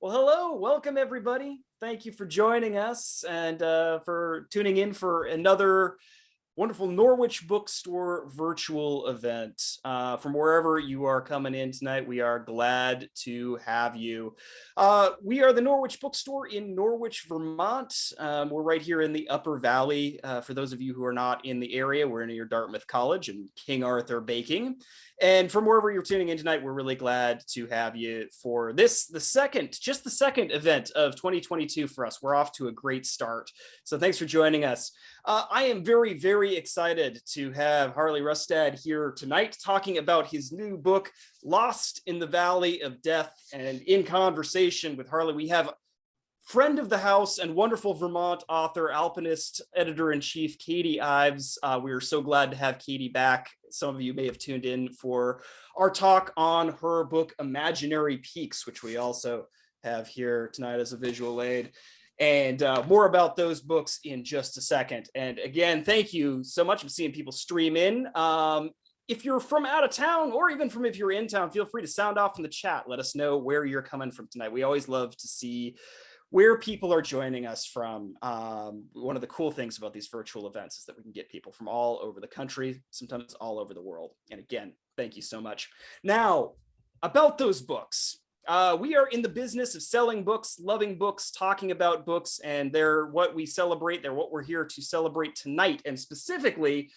Well, hello, welcome everybody. Thank you for joining us and for tuning in for another wonderful Norwich Bookstore virtual event. From wherever you are coming in tonight, we are glad to have you. We are the Norwich Bookstore in Norwich, Vermont. We're right here in the Upper Valley. For those of you who are not in the area, we're near Dartmouth College and King Arthur Baking. And from wherever you're tuning in tonight, we're really glad to have you for this, the second event of 2022 for us. We're off to a great start. So thanks for joining us. I am very, very excited to have Harley Rustad here tonight talking about his new book, Lost in the Valley of Death. And in conversation with Harley, we have friend of the house and wonderful Vermont author, alpinist, editor-in-chief, Katie Ives. We are so glad to have Katie back. Some of you may have tuned in for our talk on her book, Imaginary Peaks, which we also have here tonight as a visual aid. And more about those books in just a second. And again, thank you so much for seeing people stream in. If you're from out of town, or even from if you're in town, feel free to sound off in the chat. Let us know where you're coming from tonight. We always love to see where people are joining us from. One of the cool things about these virtual events is that we can get people from all over the country, sometimes all over the world. And again, thank you so much. Now, about those books. We are in the business of selling books, loving books, talking about books, and they're what we celebrate. They're what we're here to celebrate tonight. And specifically,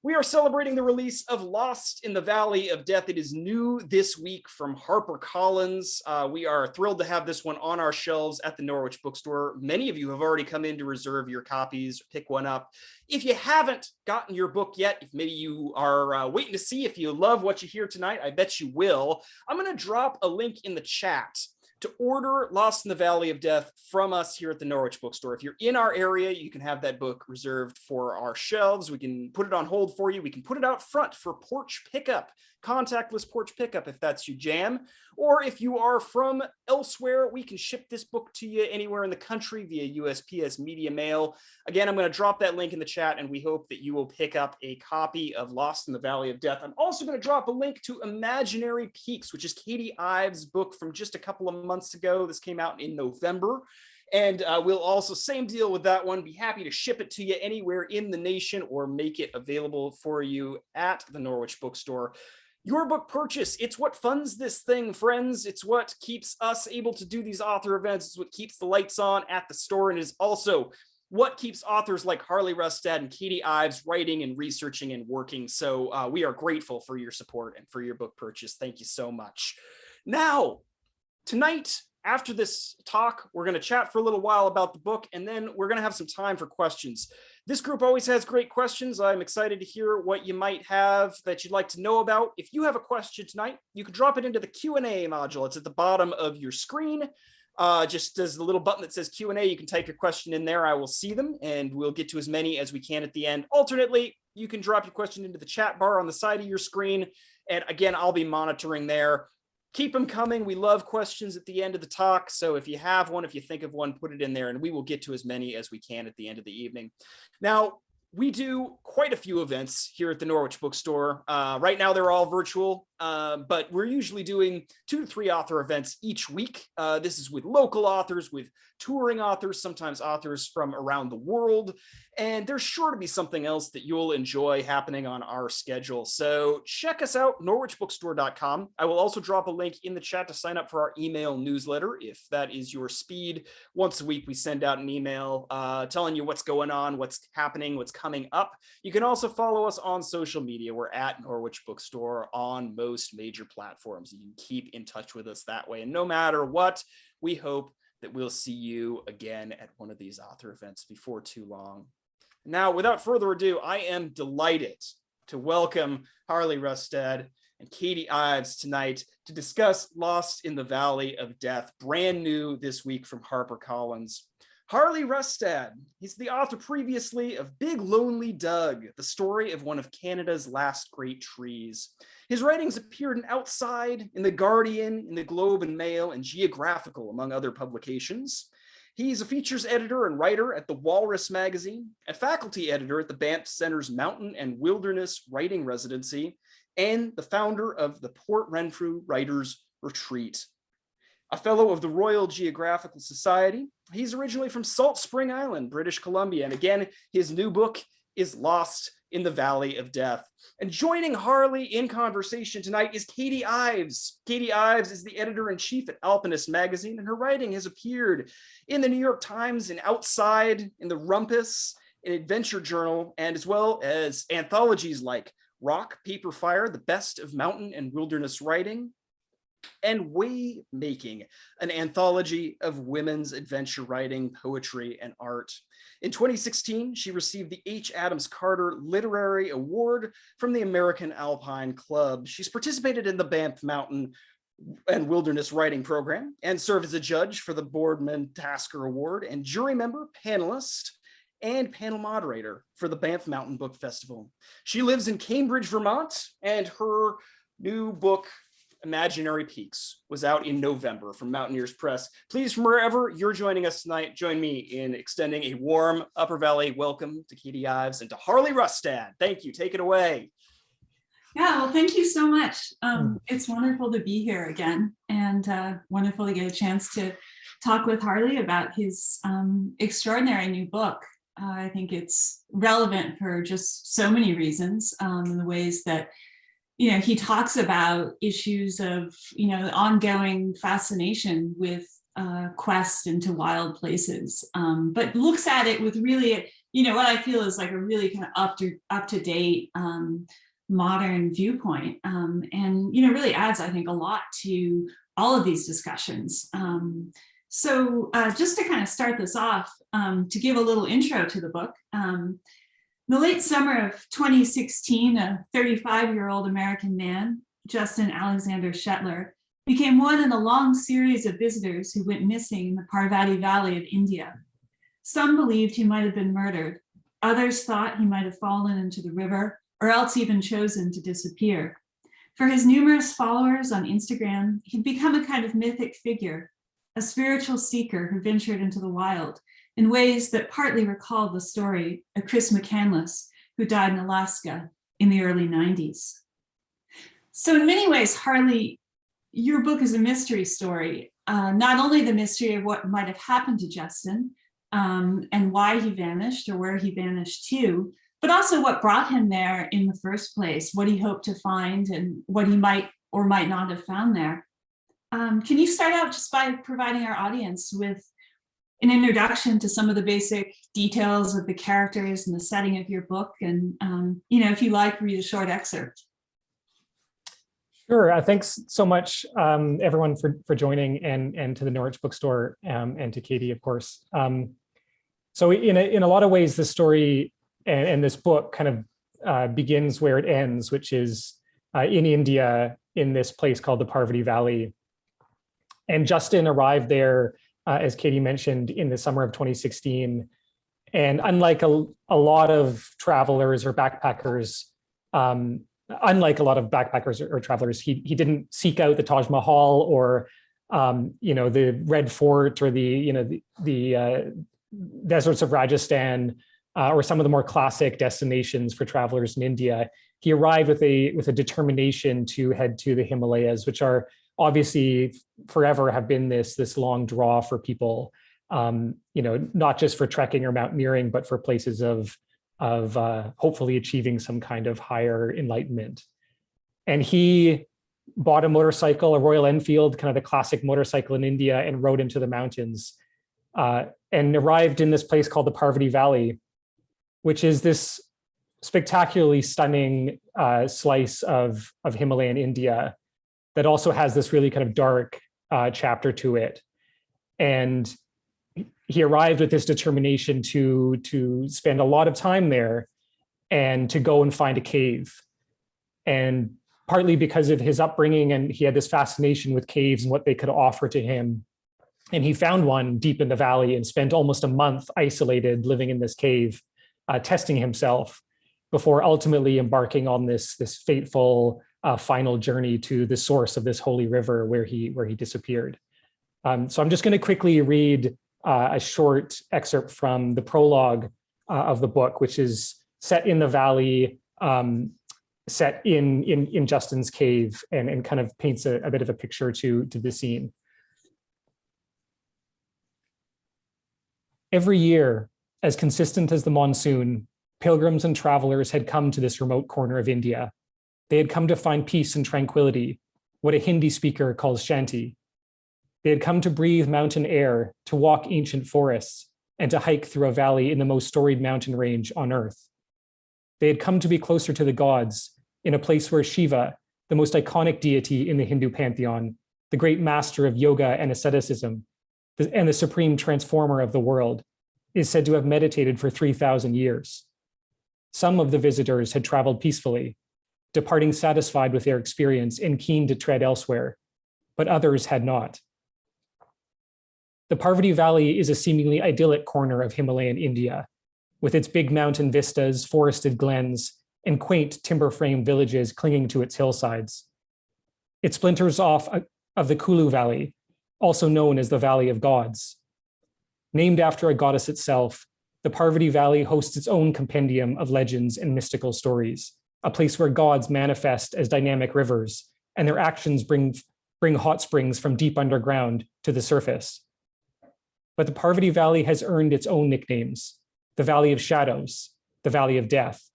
we are celebrating the release of Lost in the Valley of Death. It is new this week from HarperCollins. We are thrilled to have this one on our shelves at the Norwich Bookstore. Many of you have already come in to reserve your copies, pick one up. If you haven't gotten your book yet, if maybe you are waiting to see if you love what you hear tonight, I bet you will. I'm going to drop a link in the chat to order Lost in the Valley of Death from us here at the Norwich Bookstore. If you're in our area, you can have that book reserved for our shelves. We can put it on hold for you. We can put it out front for porch pickup, contactless porch pickup if that's your jam. Or if you are from elsewhere, we can ship this book to you anywhere in the country via USPS Media Mail. Again, I'm going to drop that link in the chat, and we hope that you will pick up a copy of Lost in the Valley of Death. I'm also going to drop a link to Imaginary Peaks, which is Katie Ives' book from just a couple of months ago. This came out in November. And we'll also, same deal with that one, be happy to ship it to you anywhere in the nation or make it available for you at the Norwich Bookstore. Your book purchase, it's what funds this thing, friends. It's what keeps us able to do these author events. It's what keeps the lights on at the store, and is also what keeps authors like Harley Rustad and Katie Ives writing and researching and working. So we are grateful for your support and for your book purchase. Thank you so much. Now, tonight, after this talk, we're going to chat for a little while about the book, and then we're going to have some time for questions. This group always has great questions. I'm excited to hear what you might have that you'd like to know about. If you have a question tonight, you can drop it into the Q&A module. It's at the bottom of your screen. Just as the little button that says Q&A, you can type your question in there. I will see them, and we'll get to as many as we can at the end. Alternately, you can drop your question into the chat bar on the side of your screen, and again, I'll be monitoring there. Keep them coming. We love questions at the end of the talk. So if you have one, if you think of one, put it in there, and we will get to as many as we can at the end of the evening. Now, we do quite a few events here at the Norwich Bookstore. Right now, they're all virtual, but we're usually doing 2 to 3 author events each week. This is with local authors, with touring authors, sometimes authors from around the world. And there's sure to be something else that you'll enjoy happening on our schedule. So check us out, norwichbookstore.com. I will also drop a link in the chat to sign up for our email newsletter, if that is your speed. Once a week, we send out an email telling you what's going on, what's happening, what's coming up. You can also follow us on social media. We're at Norwich Bookstore on most major platforms. You can keep in touch with us that way. And no matter what, we hope that we'll see you again at one of these author events before too long. Now, without further ado, I am delighted to welcome Harley Rustad and Katie Ives tonight to discuss Lost in the Valley of Death, brand new this week from HarperCollins. Harley Rustad, he's the author previously of Big Lonely Doug, the story of one of Canada's last great trees. His writings appeared in Outside, in The Guardian, in the Globe and Mail, and Geographical, among other publications. He's a features editor and writer at the Walrus magazine, a faculty editor at the Banff Center's Mountain and Wilderness Writing Residency, and the founder of the Port Renfrew Writers Retreat. a fellow of the Royal Geographical Society. He's originally from Salt Spring Island, British Columbia. And again, his new book is Lost in the Valley of Death. And joining Harley in conversation tonight is Katie Ives. Katie Ives is the editor-in-chief at Alpinist magazine, and her writing has appeared in the New York Times, in Outside, in the Rumpus, in Adventure Journal, and as well as anthologies like Rock, Paper, Fire, The Best of Mountain and Wilderness Writing, and Way Making, an anthology of women's adventure writing, poetry, and art. In 2016, she received the H. Adams Carter Literary Award from the American Alpine Club. She's participated in the Banff Mountain and Wilderness Writing Program and served as a judge for the Boardman Tasker Award and jury member, panelist, and panel moderator for the Banff Mountain Book Festival. She lives in Cambridge, Vermont, and her new book, Imaginary Peaks, was out in November from Mountaineers Press. Please, from wherever you're joining us tonight, join me in extending a warm Upper Valley welcome to Katie Ives and to Harley Rustad. Thank you. Take it away. Yeah, well, thank you so much. It's wonderful to be here again, and wonderful to get a chance to talk with Harley about his extraordinary new book. I think it's relevant for just so many reasons, in the ways that he talks about issues of, the ongoing fascination with quest into wild places, but looks at it with really, what I feel is like a really kind of up to date, modern viewpoint, and, really adds, I think, a lot to all of these discussions. So just to kind of start this off, to give a little intro to the book, in the late summer of 2016, a 35-year-old American man, Justin Alexander Shetler, became one in a long series of visitors who went missing in the Parvati Valley of India. Some believed he might have been murdered. Others thought he might have fallen into the river or else even chosen to disappear. For his numerous followers on Instagram, he'd become a kind of mythic figure, a spiritual seeker who ventured into the wild in ways that partly recalled the story of Chris McCandless, who died in Alaska in the early 90s. So in many ways, Harley, your book is a mystery story, not only the mystery of what might have happened to Justin and why he vanished or where he vanished to, but also what brought him there in the first place, what he hoped to find and what he might or might not have found there. Can you start out just by providing our audience with an introduction to some of the basic details of the characters and the setting of your book, and if you like, read a short excerpt. Sure. Thanks so much, everyone, for joining, and to the Norwich Bookstore, and to Katie, of course. So in a lot of ways, the story and this book kind of begins where it ends, which is in India, in this place called the Parvati Valley. And Justin arrived there, as Katie mentioned, in the summer of 2016. And unlike a lot of travelers or backpackers, he didn't seek out the Taj Mahal or the Red Fort or the deserts of Rajasthan, or some of the more classic destinations for travelers in India. He arrived with a determination to head to the Himalayas, which are obviously forever have been this long draw for people, not just for trekking or mountaineering, but for places of hopefully achieving some kind of higher enlightenment. And he bought a motorcycle, a Royal Enfield, kind of the classic motorcycle in India, and rode into the mountains, and arrived in this place called the Parvati Valley, which is this spectacularly stunning slice of Himalayan India that also has this really kind of dark chapter to it. And he arrived with this determination to spend a lot of time there and to go and find a cave. And partly because of his upbringing, and he had this fascination with caves and what they could offer to him. And he found one deep in the valley and spent almost a month isolated living in this cave, testing himself before ultimately embarking on this fateful final journey to the source of this holy river where he disappeared. So I'm just going to quickly read a short excerpt from the prologue of the book, which is set in the valley, set in Justin's cave, and kind of paints a bit of a picture to the scene. Every year, as consistent as the monsoon, pilgrims and travelers had come to this remote corner of India. They had come to find peace and tranquility, what a Hindi speaker calls shanti. They had come to breathe mountain air, to walk ancient forests, and to hike through a valley in the most storied mountain range on earth. They had come to be closer to the gods, in a place where Shiva, the most iconic deity in the Hindu pantheon, the great master of yoga and asceticism, and the supreme transformer of the world, is said to have meditated for 3,000 years. Some of the visitors had traveled peacefully, departing satisfied with their experience and keen to tread elsewhere, but others had not. The Parvati Valley is a seemingly idyllic corner of Himalayan India, with its big mountain vistas, forested glens, and quaint timber-frame villages clinging to its hillsides. It splinters off of the Kulu Valley, also known as the Valley of Gods. Named after a goddess itself, the Parvati Valley hosts its own compendium of legends and mystical stories, a place where gods manifest as dynamic rivers, and their actions bring hot springs from deep underground to the surface. But the Parvati Valley has earned its own nicknames: the Valley of Shadows, the Valley of Death.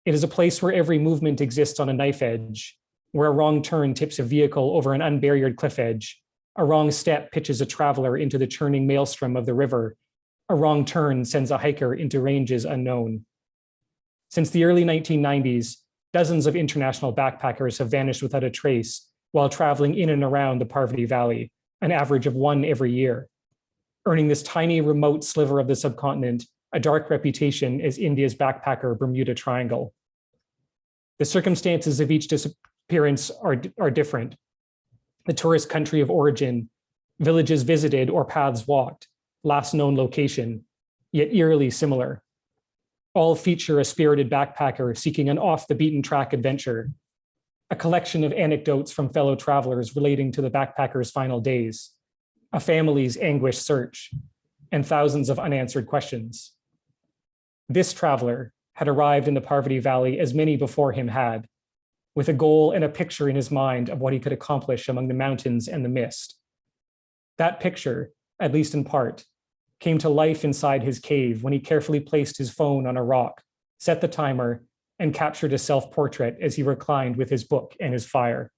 It is a place where every movement exists on a knife edge, where a wrong turn tips a vehicle over an unbarriered cliff edge, a wrong step pitches a traveler into the churning maelstrom of the river, a wrong turn sends a hiker into ranges unknown. Since the early 1990s, dozens of international backpackers have vanished without a trace while traveling in and around the Parvati Valley, an average of one every year, earning this tiny remote sliver of the subcontinent a dark reputation as India's backpacker Bermuda Triangle. The circumstances of each disappearance are different. The tourist country of origin, villages visited or paths walked, last known location, yet eerily similar. All feature a spirited backpacker seeking an off-the-beaten-track adventure, a collection of anecdotes from fellow travelers relating to the backpacker's final days, a family's anguished search, and thousands of unanswered questions. This traveler had arrived in the Parvati Valley as many before him had, with a goal and a picture in his mind of what he could accomplish among the mountains and the mist. That picture, at least in part, came to life inside his cave when he carefully placed his phone on a rock, set the timer, and captured a self-portrait as he reclined with his book and his fire.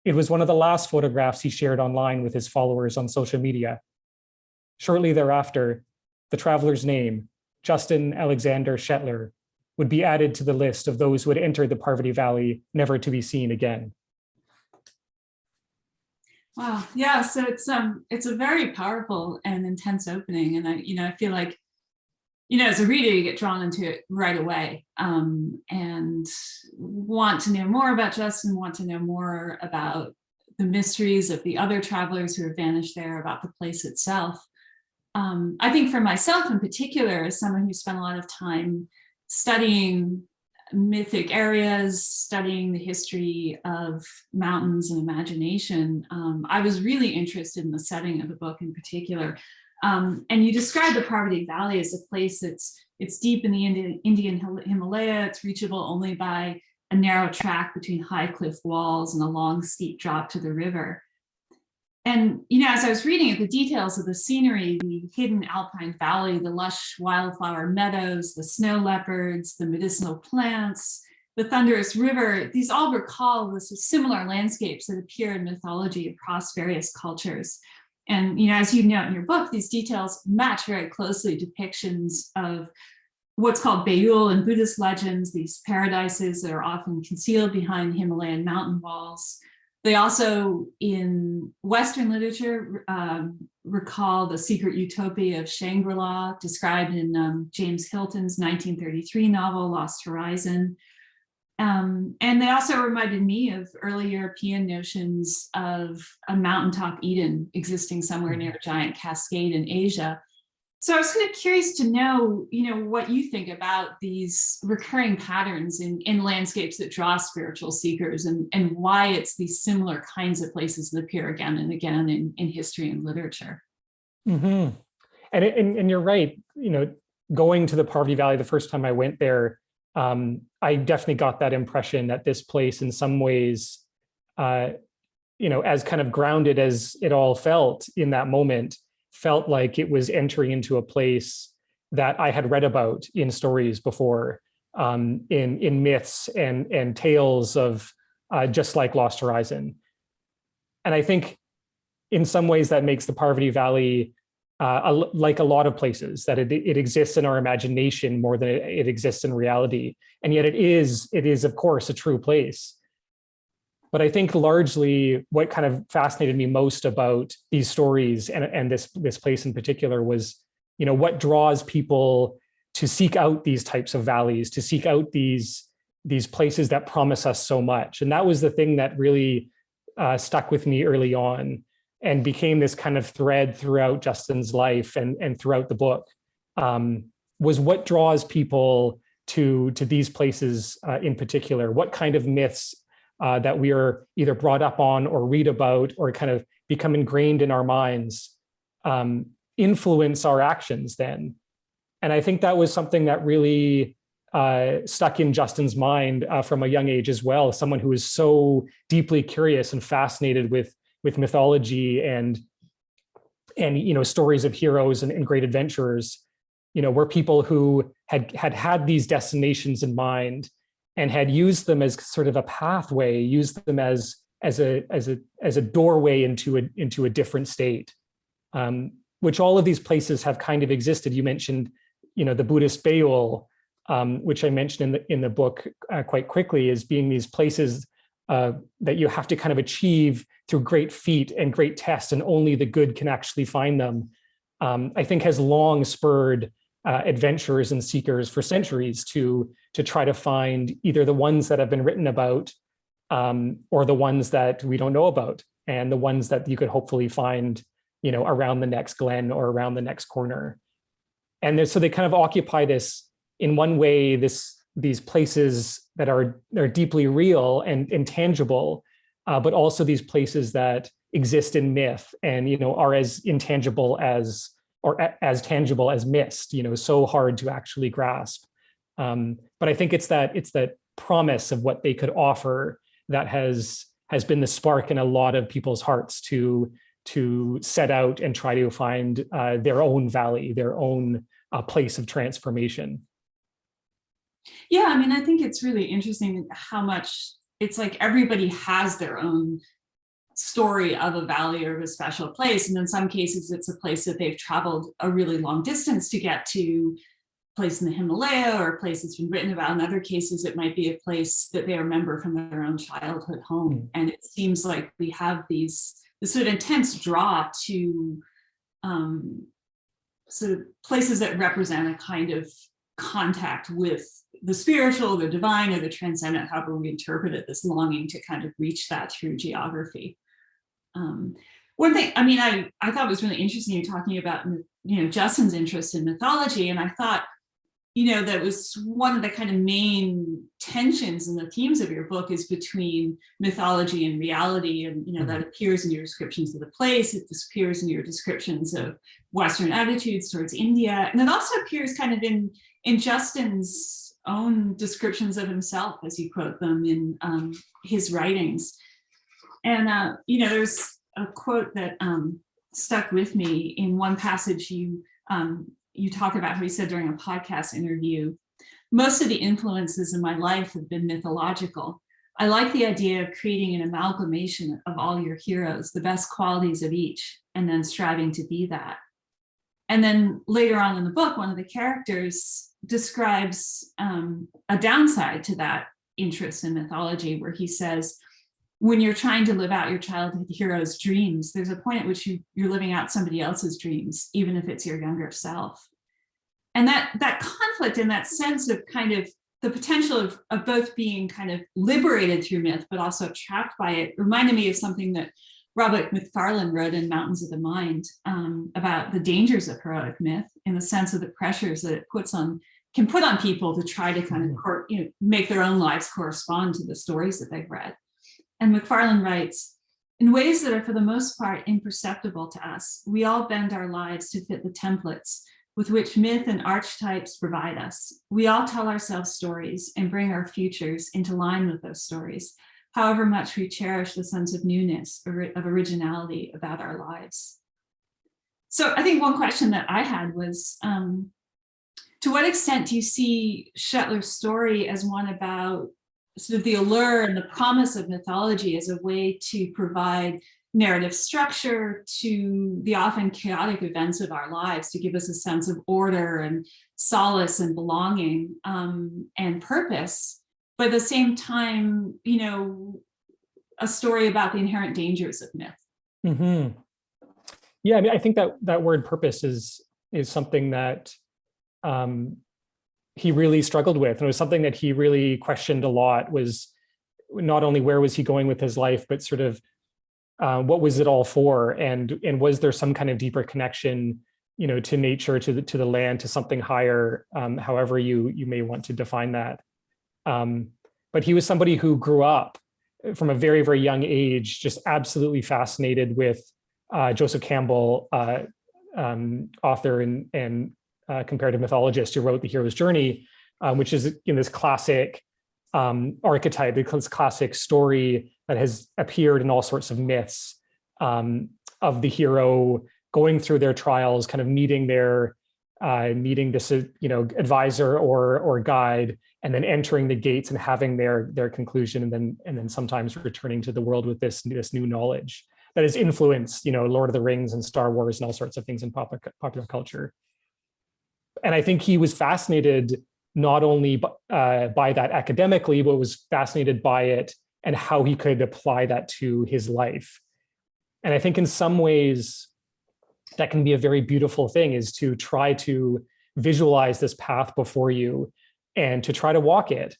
It was one of the last photographs he shared online with his followers on social media. Shortly thereafter, the traveler's name, Justin Alexander Shetler, would be added to the list of those who had entered the Parvati Valley, never to be seen again. Wow, yeah. So it's a very powerful and intense opening, and I feel like, as a reader, you get drawn into it right away, and want to know more about Justin, want to know more about the mysteries of the other travelers who have vanished there, about the place itself. I think for myself in particular, as someone who spent a lot of time studying mythic areas, studying the history of mountains and imagination, I was really interested in the setting of the book in particular. And you describe the Parvati Valley as a place it's deep in the Indian Himalaya. It's reachable only by a narrow track between high cliff walls and a long steep drop to the river. And, as I was reading it, the details of the scenery, the hidden alpine valley, the lush wildflower meadows, the snow leopards, the medicinal plants, the thunderous river, these all recall the similar landscapes that appear in mythology across various cultures. And, as you note in your book, these details match very closely depictions of what's called Beul in Buddhist legends, these paradises that are often concealed behind Himalayan mountain walls. They also, in Western literature, recall the secret utopia of Shangri-La, described in James Hilton's 1933 novel, Lost Horizon. And they also reminded me of early European notions of a mountaintop Eden existing somewhere near a giant cascade in Asia. So I was kind of curious to know, what you think about these recurring patterns in landscapes that draw spiritual seekers, and why it's these similar kinds of places that appear again and again in history and literature. Mm-hmm. And you're right, going to the Parvati Valley the first time I went there, I definitely got that impression that this place in some ways, as kind of grounded as it all felt in that moment, felt like it was entering into a place that I had read about in stories before, in myths and tales of just like Lost Horizon. And I think in some ways that makes the Parvati Valley like a lot of places, that it exists in our imagination more than it exists in reality. And yet it is of course a true place. But I think largely what kind of fascinated me most about these stories and this place in particular was, what draws people to seek out these types of valleys, to seek out these places that promise us so much. And that was the thing that really stuck with me early on and became this kind of thread throughout Justin's life and throughout the book, was what draws people to these places in particular. What kind of myths that we are either brought up on or read about or kind of become ingrained in our minds influence our actions then. And I think that was something that really stuck in Justin's mind from a young age as well. Someone who is so deeply curious and fascinated with mythology and stories of heroes and great adventurers, were people who had these destinations in mind and had used them as sort of a pathway, used them as a doorway into a different state, which all of these places have kind of existed. You mentioned, the Buddhist Baol, which I mentioned in the book quite quickly, as being these places that you have to kind of achieve through great feat and great tests, and only the good can actually find them. I think has long spurred adventurers and seekers for centuries to try to find either the ones that have been written about or the ones that we don't know about, and the ones that you could hopefully find, around the next glen or around the next corner. And so they kind of occupy this, in one way, these places that are deeply real and intangible, but also these places that exist in myth and, are as intangible as, or as tangible as mist, so hard to actually grasp. But I think it's that promise of what they could offer that has been the spark in a lot of people's hearts to set out and try to find their own valley, their own place of transformation. Yeah, I think it's really interesting how much it's like everybody has their own story of a valley or of a special place. And in some cases, it's a place that they've traveled a really long distance to get to, place in the Himalaya or a place that's been written about. In other cases, it might be a place that they remember from their own childhood home. And it seems like we have this sort of intense draw to sort of places that represent a kind of contact with the spiritual, the divine, or the transcendent, however we interpret it, this longing to kind of reach that through geography. One thing, I thought was really interesting, you're talking about, Justin's interest in mythology, and I thought, that was one of the kind of main tensions in the themes of your book is between mythology and reality, and that appears in your descriptions of the place, it appears in your descriptions of Western attitudes towards India, and it also appears kind of in Justin's own descriptions of himself as you quote them in his writings. And there's a quote that stuck with me in one passage. You talk about how he said during a podcast interview, "Most of the influences in my life have been mythological. I like the idea of creating an amalgamation of all your heroes, the best qualities of each, and then striving to be that." And then later on in the book, one of the characters describes a downside to that interest in mythology, where he says, when you're trying to live out your childhood hero's dreams, there's a point at which you're living out somebody else's dreams, even if it's your younger self. And that conflict and that sense of kind of the potential of both being kind of liberated through myth, but also trapped by it, reminded me of something that Robert McFarlane wrote in Mountains of the Mind about the dangers of heroic myth, in the sense of the pressures that it can put on people to try to kind of make their own lives correspond to the stories that they've read. And McFarlane writes, "In ways that are for the most part imperceptible to us, we all bend our lives to fit the templates with which myth and archetypes provide us. We all tell ourselves stories and bring our futures into line with those stories, however much we cherish the sense of newness, of originality about our lives." So I think one question that I had was, to what extent do you see Shetler's story as one about sort of the allure and the promise of mythology as a way to provide narrative structure to the often chaotic events of our lives, to give us a sense of order and solace and belonging, and purpose, but at the same time, a story about the inherent dangers of myth? Mm-hmm. Yeah, I mean, I think that word purpose is something that he really struggled with. And it was something that he really questioned a lot, was not only where was he going with his life, but sort of what was it all for? And was there some kind of deeper connection, to nature, to the land, to something higher, however you may want to define that. But he was somebody who grew up from a very, very young age, just absolutely fascinated with Joseph Campbell, author and comparative mythologist, who wrote The Hero's Journey, which is this classic archetype, this classic story that has appeared in all sorts of myths, of the hero going through their trials, kind of meeting this advisor or guide, and then entering the gates and having their conclusion, and then sometimes returning to the world with this new knowledge that has influenced Lord of the Rings and Star Wars and all sorts of things in popular culture. And I think he was fascinated not only by that academically, but was fascinated by it and how he could apply that to his life. And I think in some ways that can be a very beautiful thing, is to try to visualize this path before you and to try to walk it.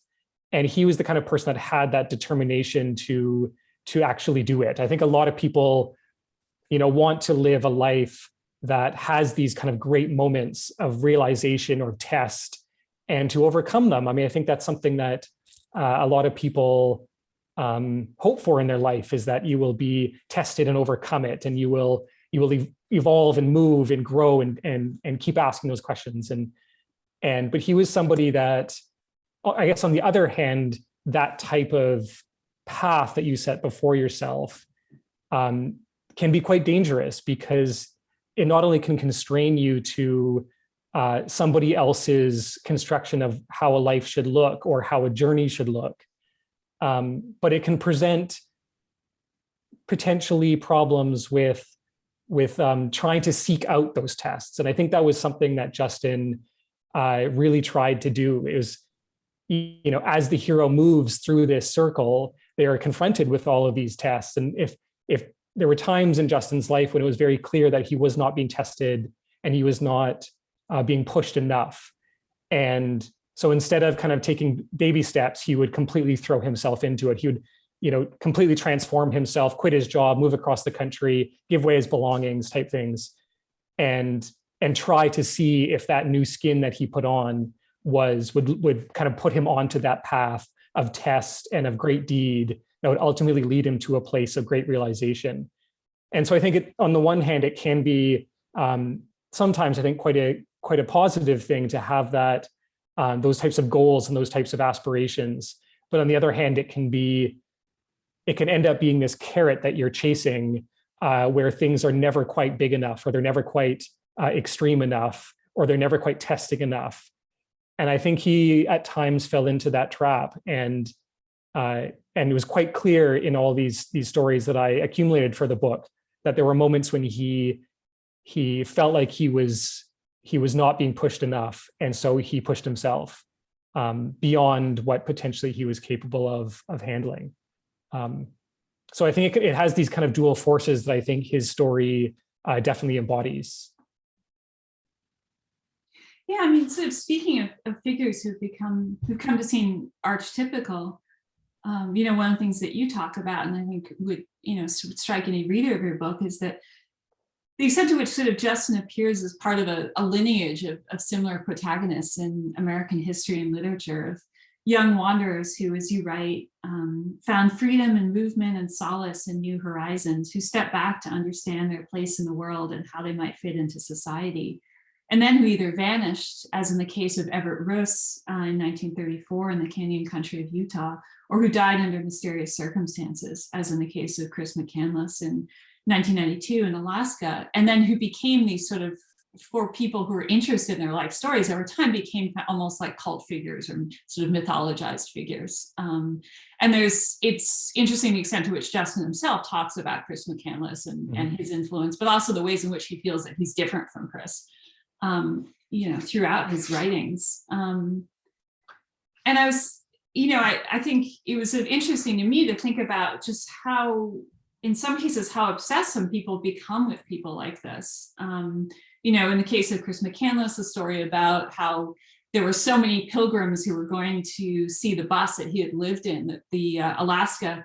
And he was the kind of person that had that determination to actually do it. I think a lot of people, want to live a life that has these kind of great moments of realization or test, and to overcome them. I mean, I think that's something that a lot of people hope for in their life, is that you will be tested and overcome it, and you will evolve and move and grow and keep asking those questions. But he was somebody that, I guess, on the other hand, that type of path that you set before yourself can be quite dangerous, because it not only can constrain you to somebody else's construction of how a life should look or how a journey should look, but it can present potentially problems with trying to seek out those tests. And I think that was something that Justin really tried to do. It was, as the hero moves through this circle, they are confronted with all of these tests. And if there were times in Justin's life when it was very clear that he was not being tested and he was not being pushed enough. And so instead of kind of taking baby steps, he would completely throw himself into it. He would, completely transform himself, quit his job, move across the country, give away his belongings, type things, and try to see if that new skin that he put on would kind of put him onto that path of test and of great deed that would ultimately lead him to a place of great realization. And so I think on the one hand, it can be sometimes, I think, quite a positive thing to have that, those types of goals and those types of aspirations. But on the other hand, it can end up being this carrot that you're chasing, where things are never quite big enough, or they're never quite extreme enough, or they're never quite testing enough. And I think he at times fell into that trap. And it was quite clear in all these stories that I accumulated for the book that there were moments when he felt like he was not being pushed enough, and so he pushed himself beyond what potentially he was capable of handling. So I think it has these kind of dual forces that I think his story definitely embodies. Yeah, I mean, sort of speaking of figures who've come to seem archetypical, one of the things that you talk about, and I think would strike any reader of your book, is that the extent to which sort of Justin appears as part of a lineage of similar protagonists in American history and literature, of young wanderers who, as you write, found freedom and movement and solace in new horizons, who stepped back to understand their place in the world and how they might fit into society, and then who either vanished, as in the case of Everett Roos in 1934 in the canyon country of Utah, or who died under mysterious circumstances, as in the case of Chris McCandless in 1992 in Alaska, and then who became these sort of, for people who are interested in their life stories over time, became almost like cult figures or sort of mythologized figures. And it's interesting the extent to which Justin himself talks about Chris McCandless and his influence, but also the ways in which he feels that he's different from Chris, throughout his writings. And I was, I think it was sort of interesting to me to think about just how, in some cases, how obsessed some people become with people like this. In the case of Chris McCandless, the story about how there were so many pilgrims who were going to see the bus that he had lived in, that the Alaska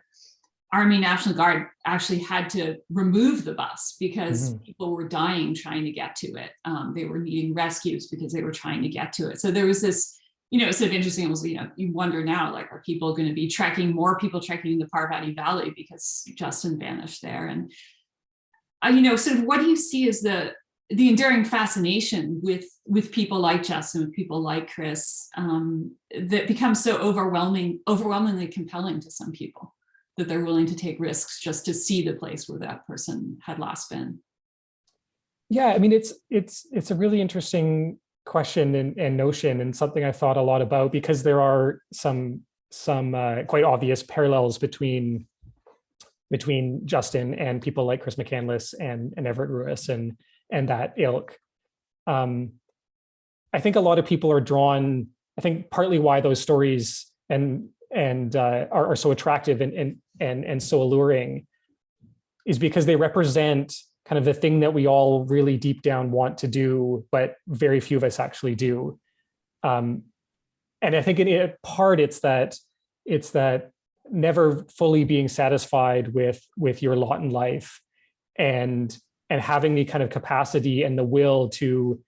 Army National Guard actually had to remove the bus because people were dying trying to get to it. They were needing rescues because they were trying to get to it. So there was this, it's sort of interesting. Also, you wonder now, like, are people going to be more people trekking the Parvati Valley because Justin vanished there? And, sort of what do you see as the enduring fascination with people like Justin, with people like Chris, that becomes so overwhelmingly compelling to some people, that they're willing to take risks just to see the place where that person had last been? Yeah, I mean, it's a really interesting question and notion, and something I thought a lot about, because there are some quite obvious parallels between Justin and people like Chris McCandless and Everett Ruiz and that ilk. I think a lot of people are drawn. I think partly why those stories are so attractive and so alluring is because they represent kind of the thing that we all really deep down want to do, but very few of us actually do. And I think in part it's that never fully being satisfied with your lot in life, and having the kind of capacity and the will to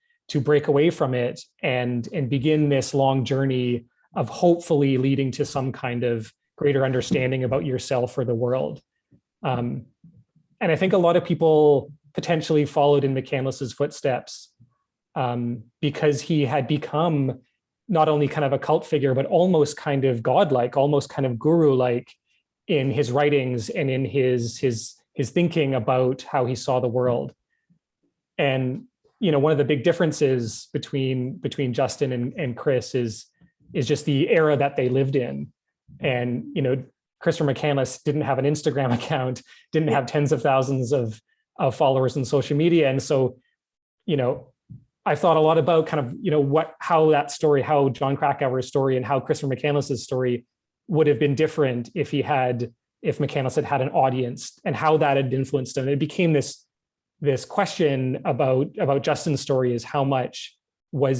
break away from it and begin this long journey of hopefully leading to some kind of greater understanding about yourself or the world. And I think a lot of people potentially followed in McCandless's footsteps because he had become not only kind of a cult figure, but almost kind of godlike, almost kind of guru-like in his writings and in his thinking about how he saw the world. And one of the big differences between Justin and Chris is just the era that they lived in. And Christopher McCandless didn't have an Instagram account, didn't have tens of thousands of followers in social media. And so, I thought a lot about kind of, how John Krakauer's story and how Christopher McCandless's story would have been different if McCandless had an audience, and how that had influenced him. It became this question about Justin's story is how much of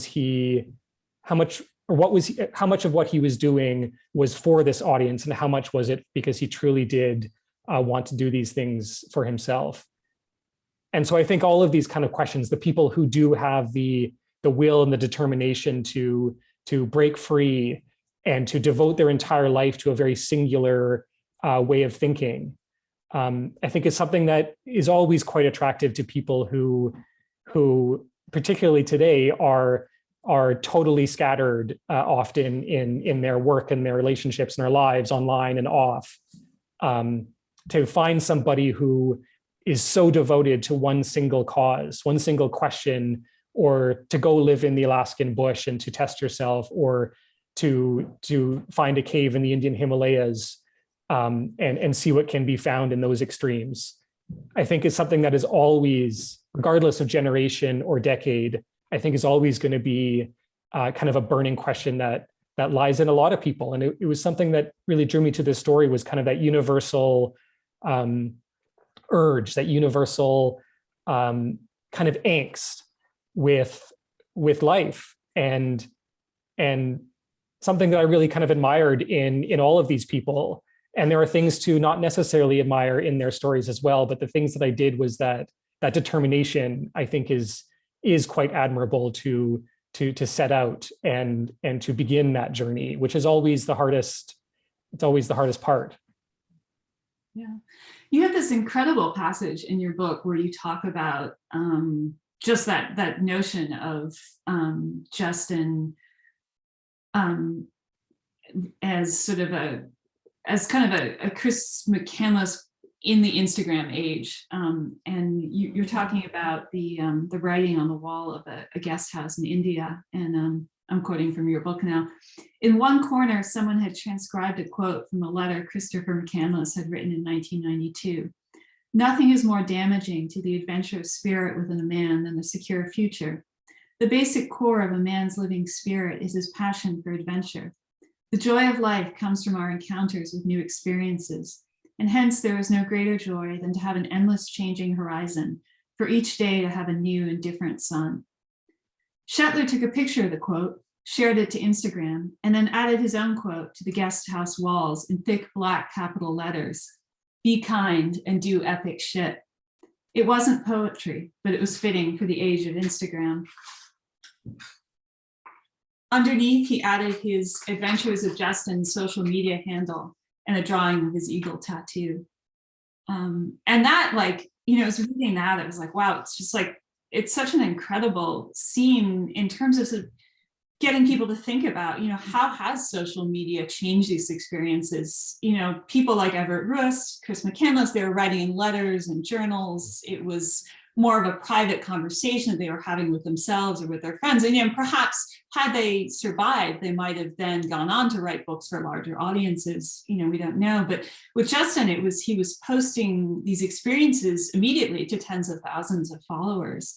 what he was doing was for this audience, and how much was it because he truly did want to do these things for himself. And so I think all of these kind of questions, the people who do have the will and the determination to break free and to devote their entire life to a very singular way of thinking, I think is something that is always quite attractive to people who particularly today are totally scattered often in their work and their relationships and their lives online and off. To find somebody who is so devoted to one single cause, one single question, or to go live in the Alaskan bush and to test yourself, or to find a cave in the Indian Himalayas and see what can be found in those extremes, I think is something that is always, regardless of generation or decade, I think is always going to be kind of a burning question that lies in a lot of people. And it was something that really drew me to this story, was kind of that universal urge, that universal kind of angst with life, and something that I really kind of admired in all of these people. And there are things to not necessarily admire in their stories as well, but the things that I did was that determination, I think, is quite admirable to set out and to begin that journey, which is always the hardest. It's always the hardest part. Yeah. You have this incredible passage in your book where you talk about just that notion of Justin as sort of as kind of a Chris McCandless in the Instagram age. And you're talking about the writing on the wall of a guest house in India. And I'm quoting from your book now. In one corner, someone had transcribed a quote from a letter Christopher McCandless had written in 1992. Nothing is more damaging to the adventurous spirit within a man than the secure future. The basic core of a man's living spirit is his passion for adventure. The joy of life comes from our encounters with new experiences, and hence there is no greater joy than to have an endless changing horizon, for each day to have a new and different sun. Shetler took a picture of the quote, shared it to Instagram, and then added his own quote to the guest house walls in thick black capital letters: "Be kind and do epic shit." It wasn't poetry, but it was fitting for the age of Instagram. Underneath, he added his Adventures of Justin social media handle and a drawing of his eagle tattoo. And that, like, you know, I was reading that, it was like, wow, it's just like, it's such an incredible scene in terms of getting people to think about, you know, how has social media changed these experiences? You know, people like Everett Rust, Chris McCandless, they were writing in letters and journals. It was more of a private conversation that they were having with themselves or with their friends. And, you know, perhaps had they survived, they might have then gone on to write books for larger audiences. You know, we don't know. But with Justin, he was posting these experiences immediately to tens of thousands of followers.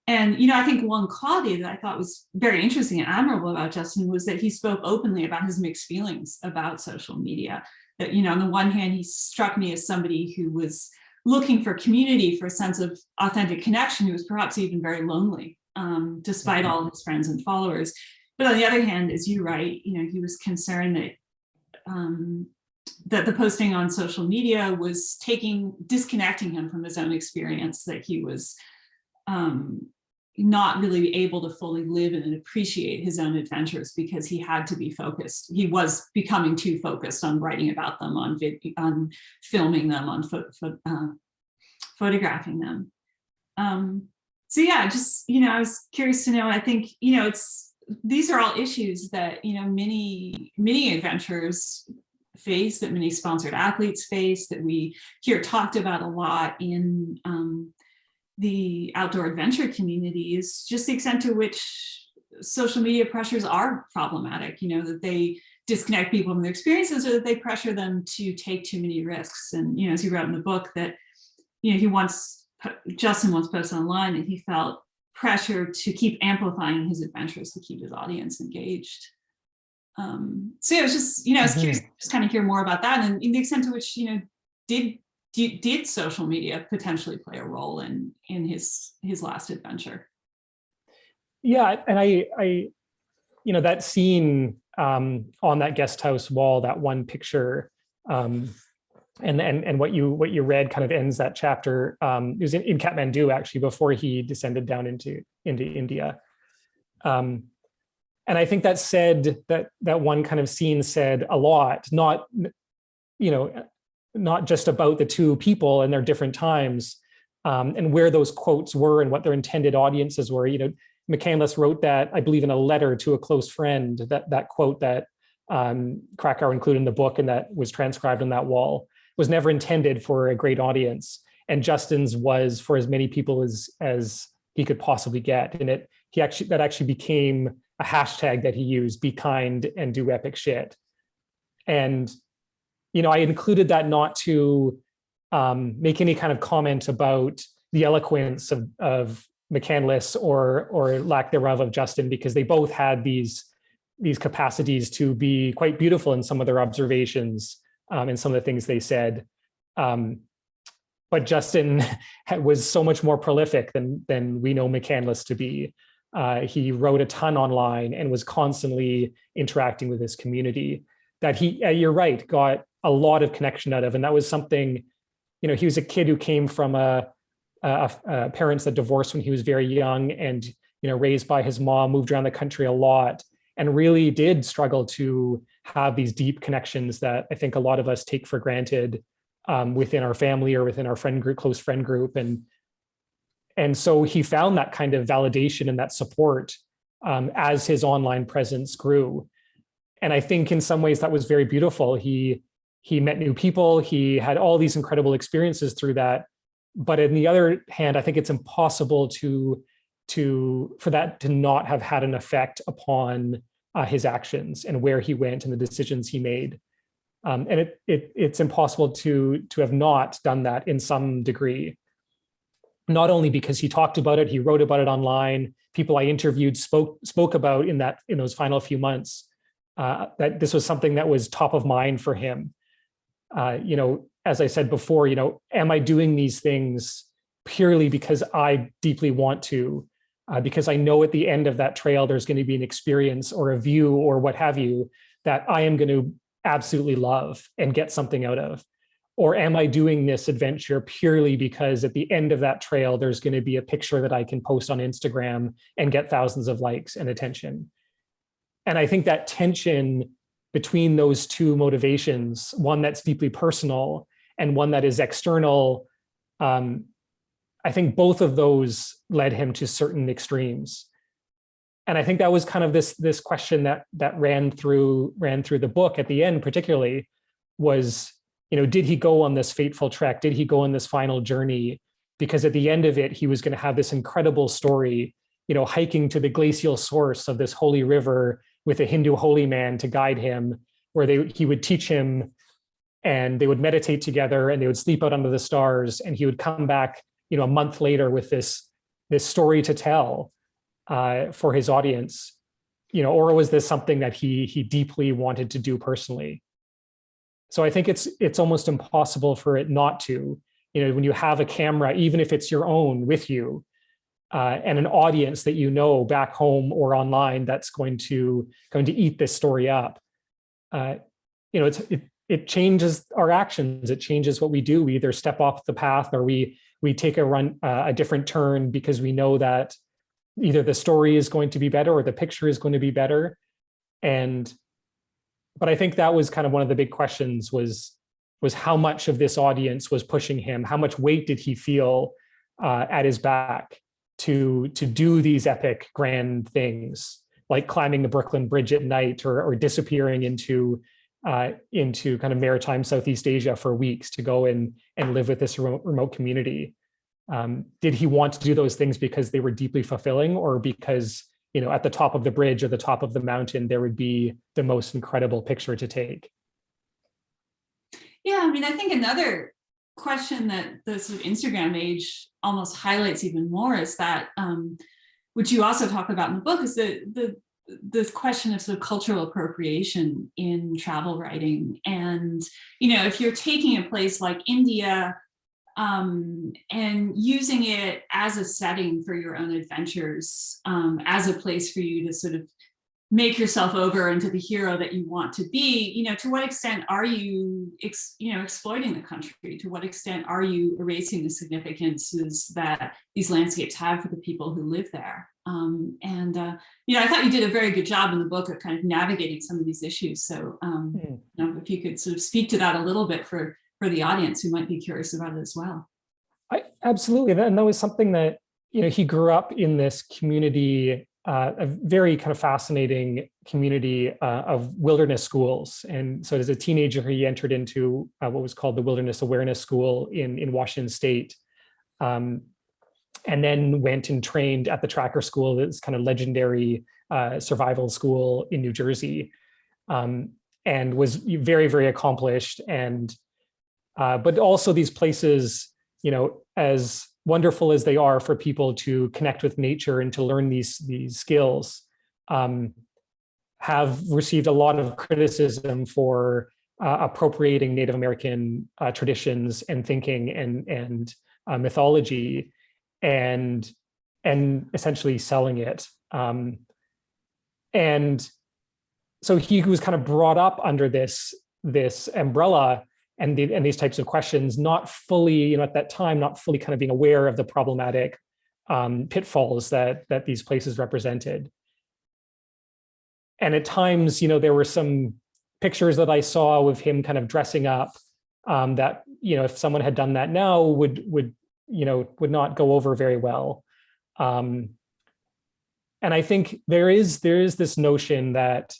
And, you know, I think one quality that I thought was very interesting and admirable about Justin was that he spoke openly about his mixed feelings about social media. That, you know, on the one hand, he struck me as somebody who was looking for community, for a sense of authentic connection, who was perhaps even very lonely, despite all his friends and followers. But on the other hand, as you write, you know, he was concerned that that the posting on social media was disconnecting him from his own experience, that he was not really able to fully live and appreciate his own adventures because he had to be focused. He was becoming too focused on writing about them, on filming them, on photographing them. So yeah, just, you know, I was curious to know, I think, you know, these are all issues that, you know, many adventurers face, that many sponsored athletes face, that we hear talked about a lot in the outdoor adventure community, is just the extent to which social media pressures are problematic, you know, that they disconnect people from their experiences, or that they pressure them to take too many risks. And, you know, as you wrote in the book, that, you know, Justin once posted online that he felt pressure to keep amplifying his adventures to keep his audience engaged. So yeah, it was just, you know, I was curious to just kind of hear more about that, and in the extent to which, you know, did social media potentially play a role in his last adventure? Yeah, and I you know, that scene on that guest house wall, that one picture, and what you read kind of ends that chapter. It was in Kathmandu, actually, before he descended down into India. And I think that one kind of scene said a lot, not, you know, not just about the two people and their different times, and where those quotes were and what their intended audiences were. You know, McCandless wrote that, I believe, in a letter to a close friend, that quote that Krakauer included in the book and that was transcribed on that wall was never intended for a great audience. And Justin's was for as many people as he could possibly get. And that actually became a hashtag that he used: be kind and do epic shit. And, you know, I included that not to make any kind of comment about the eloquence of McCandless or lack thereof of Justin, because they both had these capacities to be quite beautiful in some of their observations and some of the things they said. But Justin was so much more prolific than we know McCandless to be. He wrote a ton online and was constantly interacting with his community that he, you're right, got a lot of connection out of. And that was something, you know, he was a kid who came from parents that divorced when he was very young, and, you know, raised by his mom, moved around the country a lot, and really did struggle to have these deep connections that I think a lot of us take for granted within our family or within our friend group, close friend group. And so he found that kind of validation and that support as his online presence grew. And I think in some ways that was very beautiful. He he met new people, he had all these incredible experiences through that. But on the other hand, I think it's impossible for that to not have had an effect upon his actions and where he went and the decisions he made. And it's impossible to have not done that in some degree. Not only because he talked about it, he wrote about it online. People I interviewed spoke about in those final few months that this was something that was top of mind for him. As I said before, am I doing these things purely because I deeply want to? Because I know at the end of that trail, there's going to be an experience or a view or what have you that I am going to absolutely love and get something out of. Or am I doing this adventure purely because at the end of that trail, there's going to be a picture that I can post on Instagram and get thousands of likes and attention? And I think that tension between those two motivations, one that's deeply personal and one that is external, I think both of those led him to certain extremes. And I think that was kind of this question that ran through the book at the end, particularly, was, did he go on this fateful trek? Did he go on this final journey? Because at the end of it, he was going to have this incredible story, hiking to the glacial source of this holy river with a Hindu holy man to guide him, where he would teach him, and they would meditate together, and they would sleep out under the stars, and he would come back, a month later with this story to tell for his audience, or was this something that he deeply wanted to do personally? So I think it's almost impossible for it not to. When you have a camera, even if it's your own with you, and an audience that back home or online that's going to eat this story up, it changes our actions. It changes what we do. We either step off the path or we take a different turn because we know that either the story is going to be better or the picture is going to be better. But I think that was kind of one of the big questions was how much of this audience was pushing him? How much weight did he feel at his back to do these epic, grand things, like climbing the Brooklyn Bridge at night or disappearing into kind of maritime Southeast Asia for weeks to go and live with this remote community? Did he want to do those things because they were deeply fulfilling, or because, at the top of the bridge or the top of the mountain, there would be the most incredible picture to take? Yeah, I think another question that the sort of Instagram age almost highlights even more is that, which you also talk about in the book, is the question of sort of cultural appropriation in travel writing. And, if you're taking a place like India and using it as a setting for your own adventures, as a place for you to sort of make yourself over into the hero that you want to be, to what extent are you, exploiting the country? To what extent are you erasing the significances that these landscapes have for the people who live there? I thought you did a very good job in the book of kind of navigating some of these issues. So, if you could sort of speak to that a little bit for the audience who might be curious about it as well. Absolutely. And that was something that, he grew up in this community, a very kind of fascinating community of wilderness schools. And so as a teenager, he entered into what was called the Wilderness Awareness School in Washington State. And then went and trained at the Tracker School, this kind of legendary survival school in New Jersey, and was very, very accomplished. And but also these places, as wonderful as they are for people to connect with nature and to learn these skills, have received a lot of criticism for appropriating Native American traditions and thinking and mythology, and essentially selling it. And so he was kind of brought up under this umbrella and these types of questions, not fully, at that time, not fully kind of being aware of the problematic pitfalls that these places represented. And at times, there were some pictures that I saw of him kind of dressing up that, if someone had done that now would not go over very well. And I think there is this notion that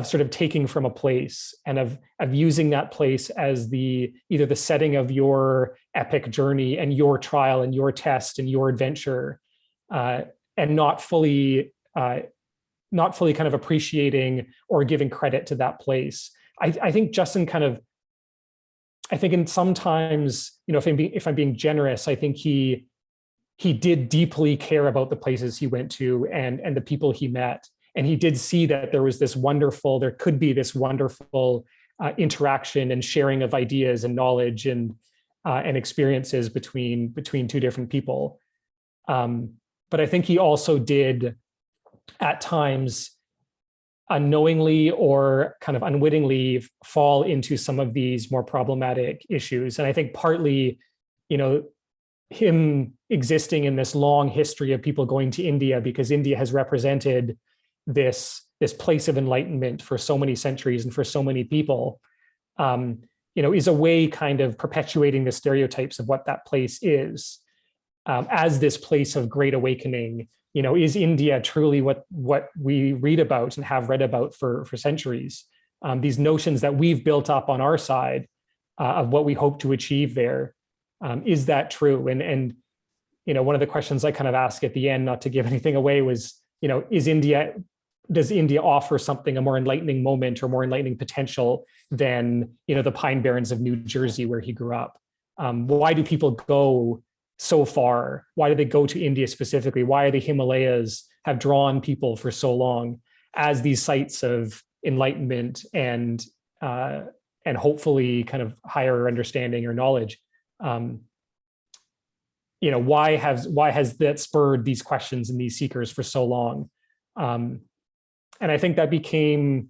sort of taking from a place and of using that place as either the setting of your epic journey and your trial and your test and your adventure, and not fully kind of appreciating or giving credit to that place. I think Justin I think in sometimes, if I'm being generous, I think he did deeply care about the places he went to and the people he met. And he did see that there could be this wonderful interaction and sharing of ideas and knowledge and experiences between two different people. But I think he also did at times unknowingly or kind of unwittingly fall into some of these more problematic issues. And I think partly, him existing in this long history of people going to India, because India has represented this place of enlightenment for so many centuries and for so many people, is a way kind of perpetuating the stereotypes of what that place is, as this place of great awakening. Is India truly what we read about and have read about for centuries? These notions that we've built up on our side of what we hope to achieve there, is that true? And one of the questions I kind of ask at the end, not to give anything away, was, does India offer something, a more enlightening moment or more enlightening potential than, the Pine Barrens of New Jersey where he grew up? Why do people go so far? Why do they go to India specifically? Why are the Himalayas have drawn people for so long as these sites of enlightenment and hopefully kind of higher understanding or knowledge? Why has that spurred these questions and these seekers for so long? And I think that became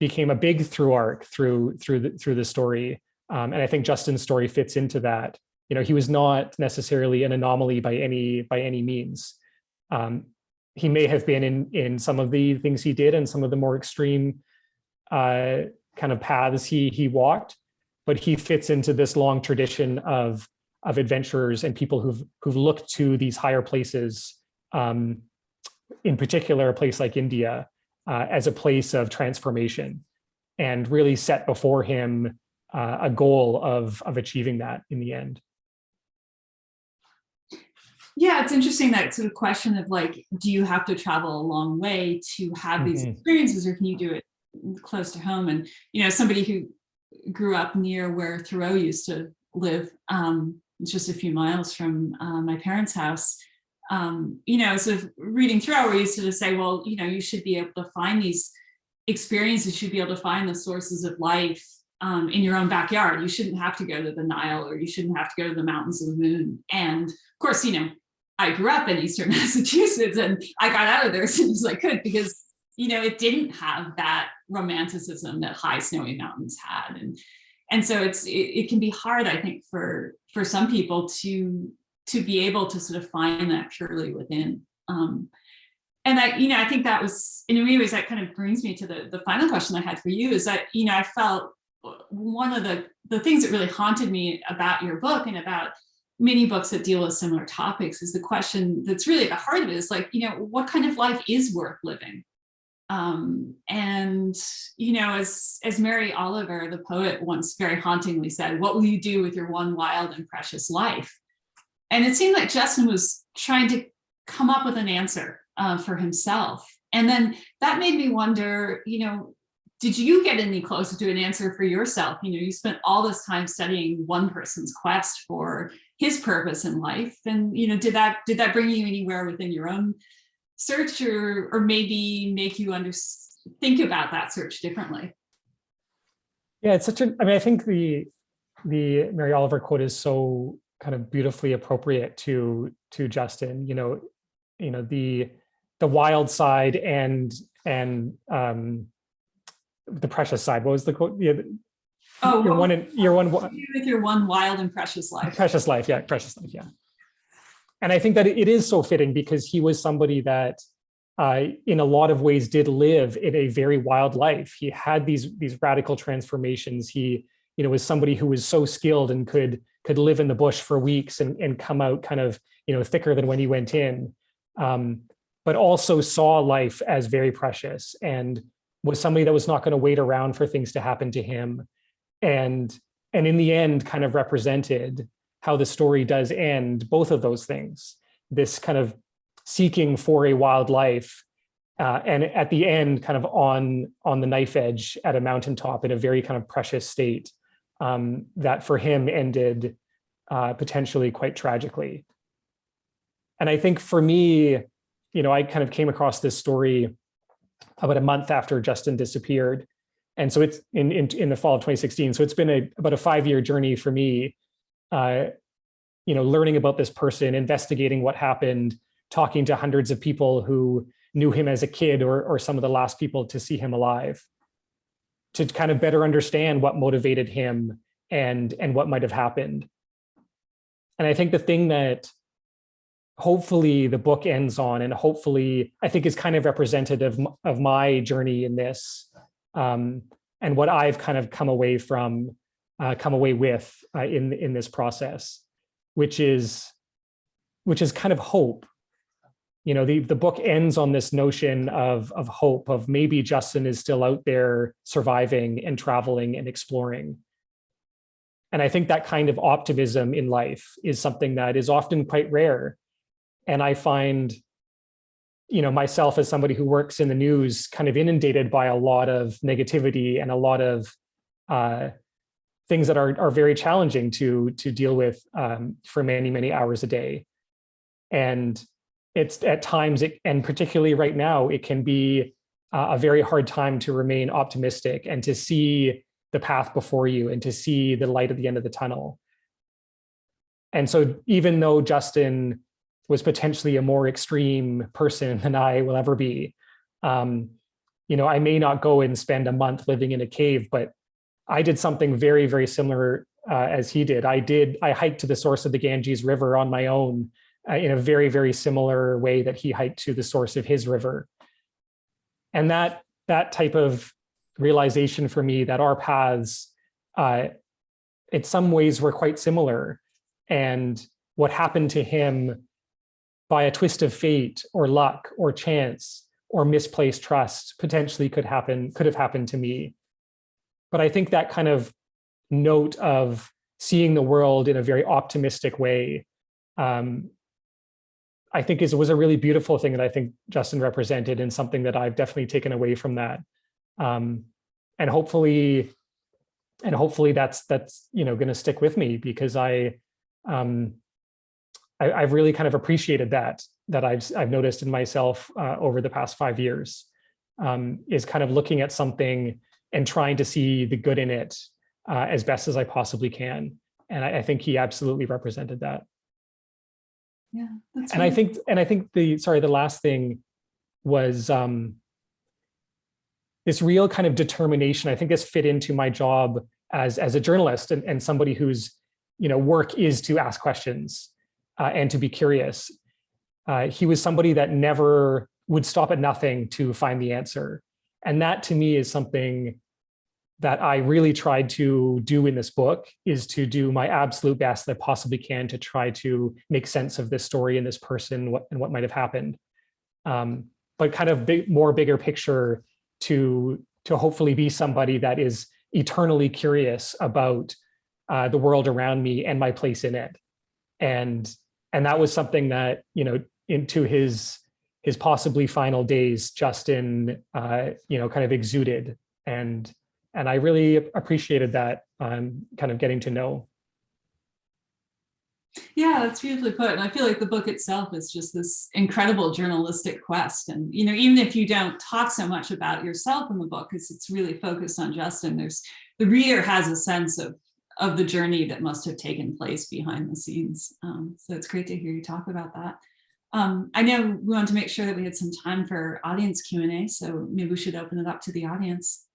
a big through arc through the story. And I think Justin's story fits into that. He was not necessarily an anomaly by any means. He may have been in some of the things he did and some of the more extreme kind of paths he walked, but he fits into this long tradition of adventurers and people who've looked to these higher places, in particular a place like India, as a place of transformation, and really set before him a goal of achieving that in the end. Yeah, it's interesting, that sort of question of like, do you have to travel a long way to have these experiences, or can you do it close to home? And, somebody who grew up near where Thoreau used to live, just a few miles from my parents' house, sort of reading Thoreau, we used to just say, well, you should be able to find these experiences, you should be able to find the sources of life in your own backyard. You shouldn't have to go to the Nile, or you shouldn't have to go to the mountains of the moon. And of course, I grew up in Eastern Massachusetts, and I got out of there as soon as I could, because, it didn't have that romanticism that high snowy mountains had. And so it can be hard, I think, for some people to be able to sort of find that purely within. And I think that was, in many ways, that kind of brings me to the final question I had for you, is that, I felt one of the things that really haunted me about your book and about many books that deal with similar topics is the question that's really at the heart of it, is like, what kind of life is worth living? And, as Mary Oliver, the poet, once very hauntingly said, what will you do with your one wild and precious life? And it seemed like Justin was trying to come up with an answer for himself. And then that made me wonder, did you get any closer to an answer for yourself? You spent all this time studying one person's quest for his purpose in life. And, did that bring you anywhere within your own search, or maybe make you think about that search differently? Yeah, it's I think the Mary Oliver quote is so kind of beautifully appropriate to Justin. The wild side and the precious side. What was the quote? Yeah. With your one wild and precious life. Precious life, yeah. And I think that it is so fitting, because he was somebody that in a lot of ways did live in a very wild life. He had these radical transformations. He, was somebody who was so skilled and could live in the bush for weeks and come out kind of, thicker than when he went in, but also saw life as very precious. And, was somebody that was not going to wait around for things to happen to him, and in the end kind of represented how the story does end both of those things, this kind of seeking for a wild life, and at the end kind of on the knife edge at a mountaintop in a very kind of precious state, that for him ended potentially quite tragically. And I think for me, I kind of came across this story about a month after Justin disappeared. And so it's in the fall of 2016. So it's been about a 5-year journey for me, learning about this person, investigating what happened, talking to hundreds of people who knew him as a kid or some of the last people to see him alive, to kind of better understand what motivated him and what might have happened. And I think the thing that hopefully the book ends on, and hopefully I think is kind of representative of my journey in this, and what I've kind of come away with in this process, which is kind of hope. The book ends on this notion of hope, of maybe Justin is still out there surviving and traveling and exploring. And I think that kind of optimism in life is something that is often quite rare. And I find, myself as somebody who works in the news kind of inundated by a lot of negativity and a lot of things that are very challenging to deal with for many, many hours a day. And it's at times, and particularly right now, it can be a very hard time to remain optimistic and to see the path before you and to see the light at the end of the tunnel. And so even though Justin was potentially a more extreme person than I will ever be, I may not go and spend a month living in a cave, but I did something very, very similar as he did. I hiked to the source of the Ganges River on my own in a very, very similar way that he hiked to the source of his river. And that type of realization for me that our paths, in some ways, were quite similar. And what happened to him by a twist of fate or luck or chance or misplaced trust potentially could have happened to me. But I think that kind of note of seeing the world in a very optimistic way, I think was a really beautiful thing that I think Justin represented, and something that I've definitely taken away from that. And hopefully that's going to stick with me, because I've really kind of appreciated that I've noticed in myself over the past 5 years, is kind of looking at something and trying to see the good in it as best as I possibly can. And I think he absolutely represented that. Yeah, that's and really I think the last thing was this real kind of determination. I think this fit into my job as a journalist and somebody whose work is to ask questions and to be curious. He was somebody that never would stop at nothing to find the answer. And that to me is something that I really tried to do in this book, is to do my absolute best that I possibly can to try to make sense of this story and this person and what might have happened. But kind of bigger picture, to hopefully be somebody that is eternally curious about the world around me and my place in it. And that was something that, into his possibly final days, Justin, kind of exuded. And I really appreciated that, kind of getting to know. Yeah, that's beautifully put. And I feel like the book itself is just this incredible journalistic quest. And, even if you don't talk so much about yourself in the book, because it's really focused on Justin, the reader has a sense of the journey that must have taken place behind the scenes. So it's great to hear you talk about that. I know we want to make sure that we had some time for audience Q&A, so maybe we should open it up to the audience.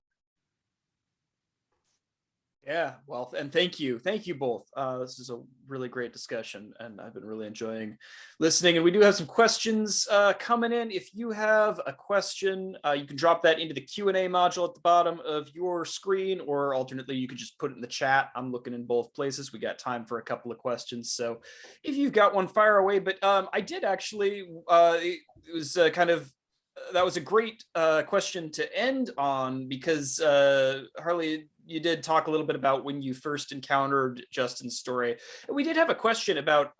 Yeah, well, and thank you both. This is a really great discussion, and I've been really enjoying listening. And we do have some questions coming in. If you have a question, you can drop that into the Q&A module at the bottom of your screen, or alternately, you could just put it in the chat. I'm looking in both places. We got time for a couple of questions, so if you've got one, fire away. But I did actually. It was kind of that was a great question to end on, because Harley, you did talk a little bit about when you first encountered Justin's story. We did have a question about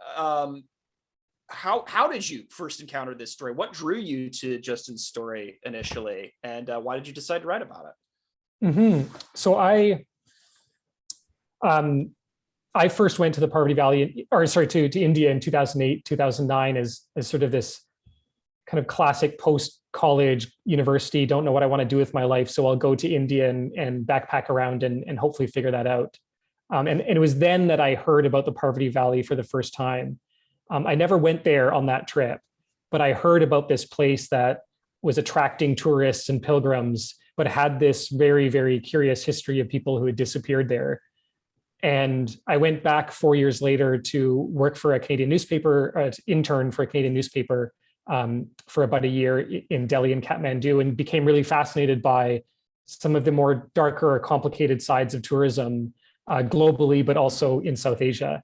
how did you first encounter this story? What drew you to Justin's story initially, and why did you decide to write about it? So I first went to the Parvati Valley, or sorry, to India in 2008, 2009 as sort of this kind of classic post-college university, don't know what I want to do with my life, so I'll go to India and backpack around and hopefully figure that out. And it was then that I heard about the Parvati Valley for the first time. I never went there on that trip, but I heard about this place that was attracting tourists and pilgrims, but had this very, very curious history of people who had disappeared there. And I went back 4 years later to work for a Canadian newspaper, intern for a Canadian newspaper for about a year in Delhi and Kathmandu, and became really fascinated by some of the more darker or complicated sides of tourism globally, but also in South Asia.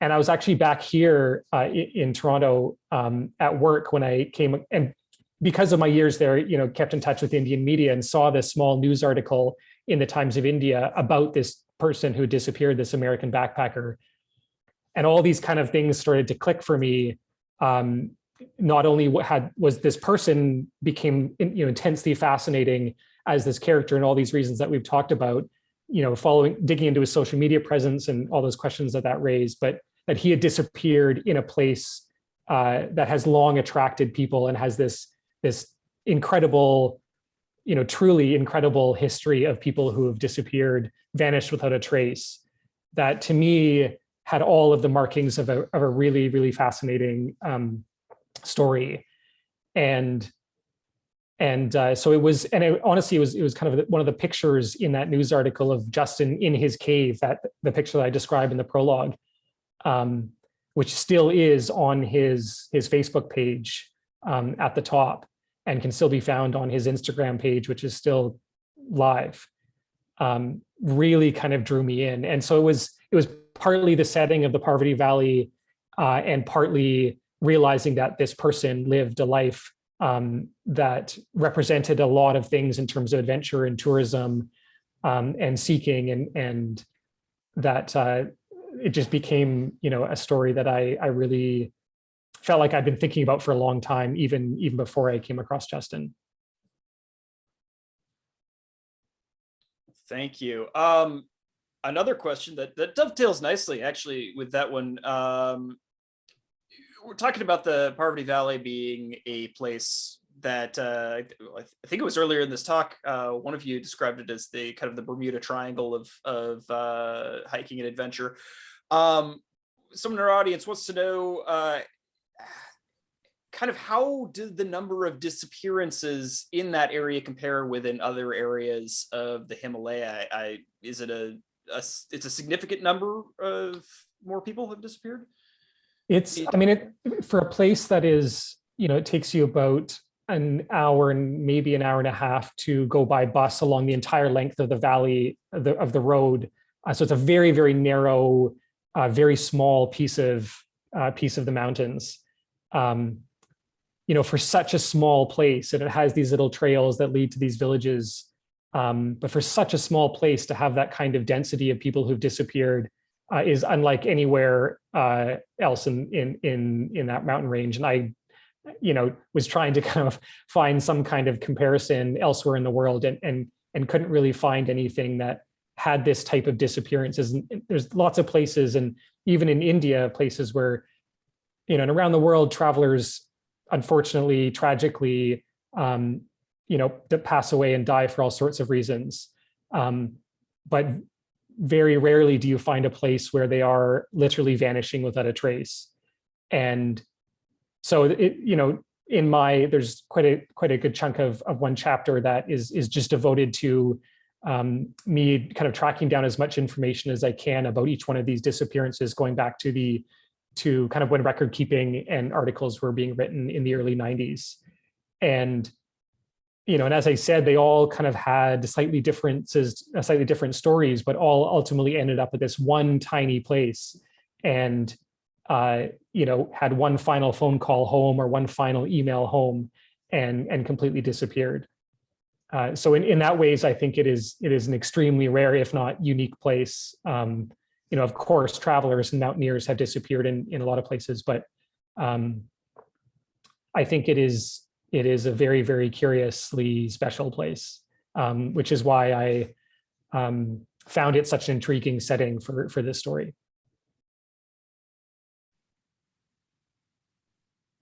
And I was actually back here in Toronto at work when I came, and because of my years there, kept in touch with Indian media and saw this small news article in the Times of India about this person who disappeared, this American backpacker. And all these kind of things started to click for me. Not only was this person became intensely fascinating as this character, and all these reasons that we've talked about, digging into his social media presence and all those questions that raised, but that he had disappeared in a place that has long attracted people and has this incredible, truly incredible history of people who have disappeared, vanished without a trace, that to me had all of the markings of a really, really fascinating story. And so it was, and honestly, it was kind of one of the pictures in that news article of Justin in his cave, that the picture that I described in the prologue, which still is on his Facebook page at the top, and can still be found on his Instagram page, which is still live, really kind of drew me in. And so it was partly the setting of the Parvati Valley, and partly realizing that this person lived a life that represented a lot of things in terms of adventure and tourism and seeking, and that it just became, a story that I really felt like I'd been thinking about for a long time, even before I came across Justin. Thank you. Another question that dovetails nicely, actually, with that one. We're talking about the Parvati Valley being a place that I think it was earlier in this talk, one of you described it as the kind of the Bermuda Triangle of hiking and adventure. Someone in our audience wants to know kind of how did the number of disappearances in that area compare with in other areas of the Himalaya? Is it it's a significant number of more people have disappeared? For a place that is, it takes you about an hour and maybe an hour and a half to go by bus along the entire length of the valley of the road. So it's a very, very narrow, very small piece of the mountains. For such a small place, and it has these little trails that lead to these villages. But for such a small place to have that kind of density of people who've disappeared is unlike anywhere else in that mountain range. And I, was trying to kind of find some kind of comparison elsewhere in the world, and couldn't really find anything that had this type of disappearances. And there's lots of places, and even in India, places where, and around the world, travelers, unfortunately, tragically, that pass away and die for all sorts of reasons. But very rarely do you find a place where they are literally vanishing without a trace. And so there's quite a good chunk of one chapter that is just devoted to me kind of tracking down as much information as I can about each one of these disappearances, going back to kind of when record keeping and articles were being written in the early 90s. And and as I said, they all kind of had slightly different stories, but all ultimately ended up at this one tiny place, and had one final phone call home or one final email home, and completely disappeared. So in that ways, I think it is an extremely rare, if not unique place. Of course, travelers and mountaineers have disappeared in a lot of places, but I think it is a very, very curiously special place, which is why I found it such an intriguing setting for this story.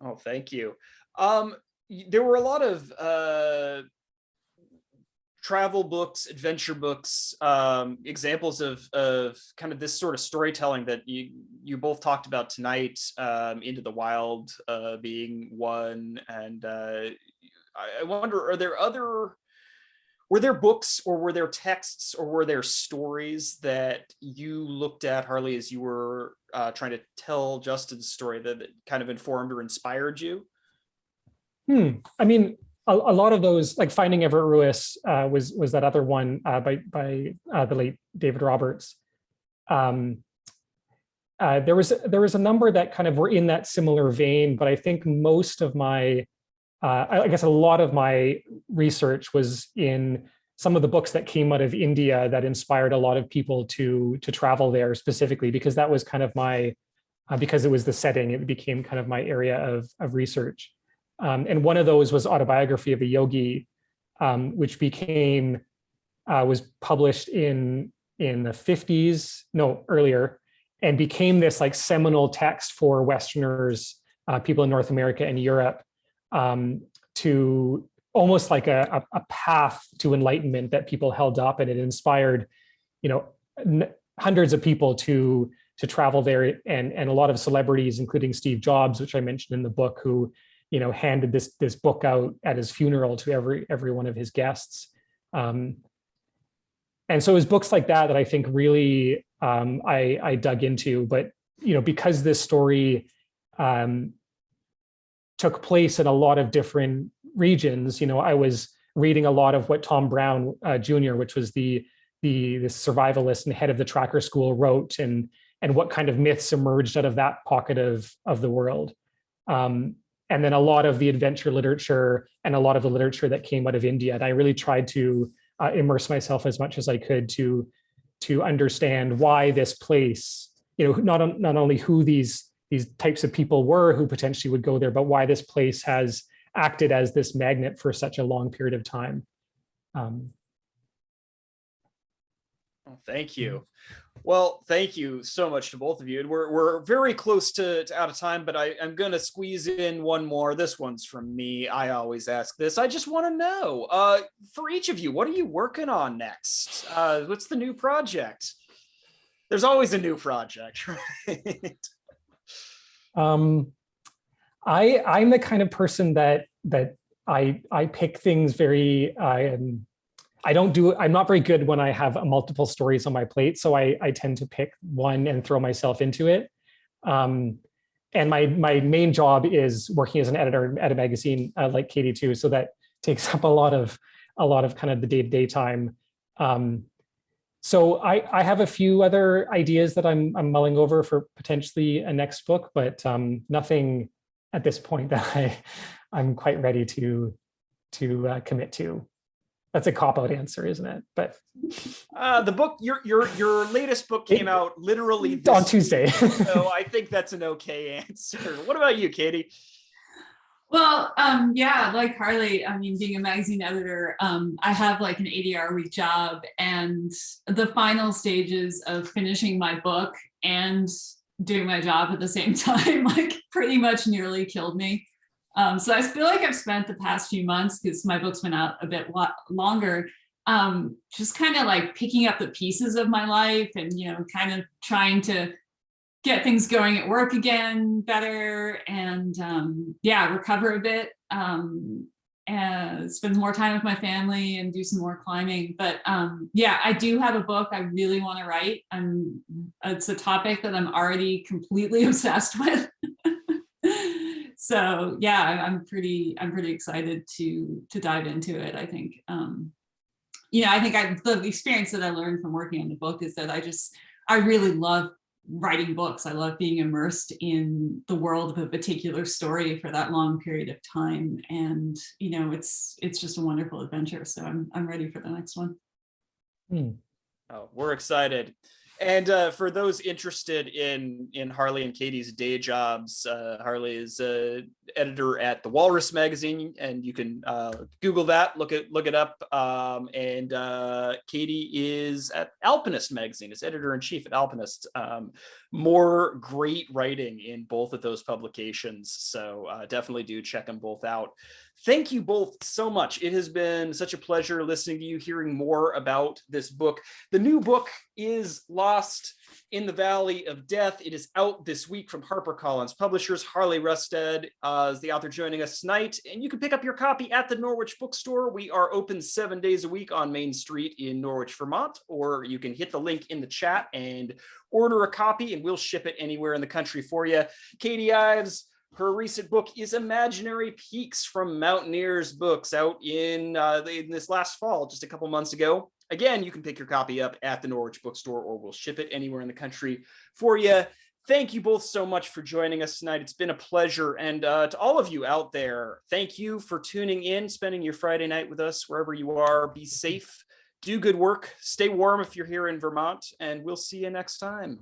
Oh, thank you. There were a lot of travel books, adventure books, examples of kind of this sort of storytelling that you both talked about tonight, Into the Wild being one. And I wonder, were there books or were there texts or were there stories that you looked at, Harley, as you were trying to tell Justin's story that kind of informed or inspired you? I mean, a lot of those, like Finding Everett Ruiz was that other one by the late David Roberts. There was a number that kind of were in that similar vein, but I think most of my, I guess a lot of my research was in some of the books that came out of India that inspired a lot of people to travel there specifically, because that was kind of my, because it was the setting, it became kind of my area of research. And one of those was Autobiography of a Yogi, which was published in the 50s, no, earlier, and became this like seminal text for Westerners, people in North America and Europe, to almost like a path to enlightenment that people held up, and it inspired, hundreds of people to travel there, and a lot of celebrities, including Steve Jobs, which I mentioned in the book, who handed this book out at his funeral to every one of his guests. And so it was books like that I think really I dug into. But because this story took place in a lot of different regions, I was reading a lot of what Tom Brown Jr., which was the survivalist and head of the Tracker School, wrote, and what kind of myths emerged out of that pocket of the world. And then a lot of the adventure literature and a lot of the literature that came out of India. And I really tried to immerse myself as much as I could to understand why this place, not only who these types of people were who potentially would go there, but why this place has acted as this magnet for such a long period of time. Oh, thank you. Well, thank you so much to both of you. And we're very close to out of time, but I'm going to squeeze in one more. This one's from me. I always ask this. I just want to know, for each of you, what are you working on next? What's the new project? There's always a new project, right? I'm the kind of person that I pick things very, I'm not very good when I have multiple stories on my plate. So I tend to pick one and throw myself into it. And my main job is working as an editor at a magazine like Katie too. So that takes up a lot of kind of the day-to-day time. So I have a few other ideas that I'm mulling over for potentially a next book, but nothing at this point that I'm quite ready to commit to. That's a cop-out answer, isn't it? But the book, your latest book came out literally on Tuesday. Week, so I think that's an okay answer. What about you, Katie? Well, yeah, like Harley, I mean, being a magazine editor, I have like an 80-hour week job, and the final stages of finishing my book and doing my job at the same time, like pretty much nearly killed me. So I feel like I've spent the past few months, because my book's been out a bit longer, just kind of like picking up the pieces of my life and, kind of trying to get things going at work again better, and recover a bit, and spend more time with my family and do some more climbing. But I do have a book I really want to write. It's a topic that I'm already completely obsessed with. So yeah, I'm pretty excited to dive into it. I think the experience that I learned from working on the book is that I really love writing books. I love being immersed in the world of a particular story for that long period of time. And, you know, it's just a wonderful adventure. So I'm ready for the next one. Oh, we're excited. And for those interested in Harley and Katie's day jobs, Harley is editor at the Walrus magazine, and you can Google that, look it up. And Katie is at Alpinist magazine, is editor-in-chief at Alpinist. More great writing in both of those publications, so definitely do check them both out. Thank you both so much. It has been such a pleasure listening to you, hearing more about this book. The new book is Lost in the Valley of Death. It is out this week from HarperCollins Publishers. Harley Rustad is the author joining us tonight, and you can pick up your copy at the Norwich Bookstore. We are open 7 days a week on Main Street in Norwich, Vermont, or you can hit the link in the chat and order a copy, and we'll ship it anywhere in the country for you. Katie Ives, her recent book is Imaginary Peaks from Mountaineers Books, out in this last fall, just a couple months ago. Again, you can pick your copy up at the Norwich Bookstore, or we'll ship it anywhere in the country for you. Thank you both so much for joining us tonight. It's been a pleasure. And to all of you out there, thank you for tuning in, spending your Friday night with us, wherever you are. Be safe, do good work, stay warm if you're here in Vermont, and we'll see you next time.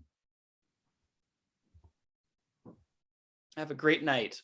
Have a great night.